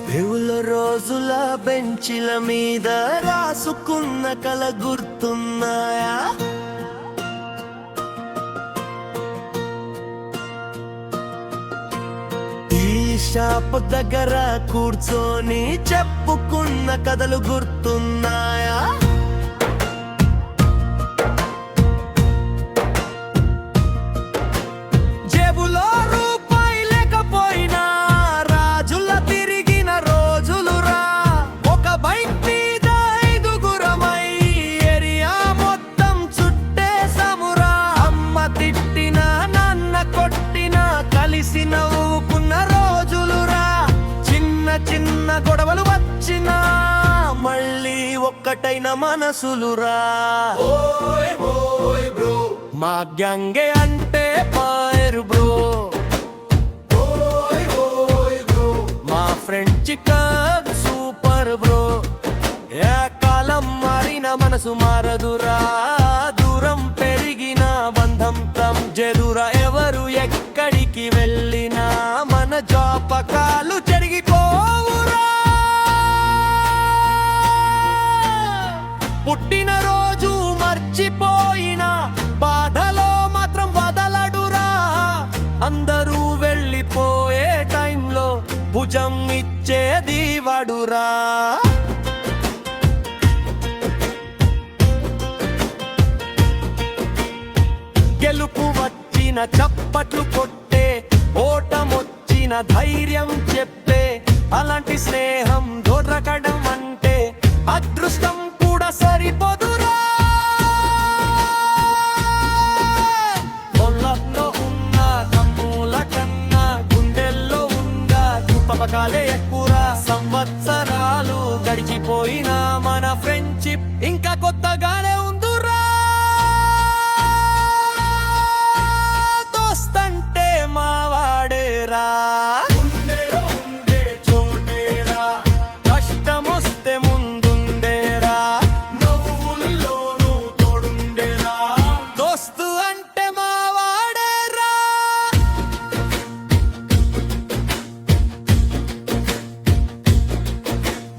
పెవుల రోజుల బెంచిల మీద రాసుకున్న కల గుర్తున్నాయా? ఈ షాపు దగ్గర కూర్చొని చెప్పుకున్న కథలు గుర్తున్నాయా? జేబులో రూపాయి లేకపోయినా రాజుల తిరిగిన రోజులురా. ఒక బైక్ మీద 5గురమై ఏరియా మొత్తం చుట్టేసామురా. అమ్మ తిట్టినా నాన్న కొట్టినా కలిసి నవ్వుకున్న రోజులురా. చిన్న చిన్న గొడవలు వచ్చినా మళ్ళీ ఒక్కటైన మనసులురా. మా గ్యాంగే అంటే ఫైర్ బ్రో, మా ఫ్రెండ్షిప్ సూపర్ బ్రో. ఏ కాలం మారిన మనసు మారదురా, దూరం పెరిగిన బంధం జదురా. ఎవరు ఎక్కడికి వెళ్ళినా మన జ్ఞాపకాలు చెరిగిపోవురా. పుట్టినరోజు మర్చిపోయిన బాధలో మాత్రం వదలడురా. అందరూ వెళ్ళిపోయే టైంలో భుజం ఇచ్చేది వాడురా. గెలుపు వచ్చిన చప్పట్లు కొట్టే, ఓటమొచ్చిన ధైర్యం చెప్పే, అలాంటి స్నేహం దొరకడం అంటే అదృష్టం కూడా సరిపోదురా. పొలంలో ఉన్న తమ్ముల కన్నా గుండెల్లో ఉన్న జ్ఞాపకాలే ఎక్కువరా. సంవత్సరాలు గడిచిపోయినా మన ఫ్రెండ్షిప్ ఇంకా కొత్తగానే ఉందిరా. దోస్తంటే మా వాడేరా, కష్టమొస్తే ముందుండేరా, నవ్వుల్లోనూ తోడుండేరా. దోస్తు అంటే మా వాడేరా.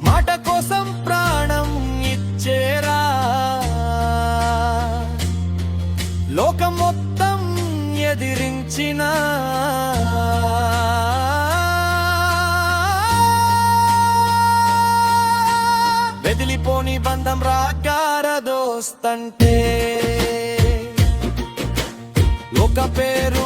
మాట కోసం ప్రాణం ఇచ్చేరా. లోకం మొత్తం ఎదిరించిన వెదిలిపోని బంధం రాగార దోస్తంటే. ఒక పేరు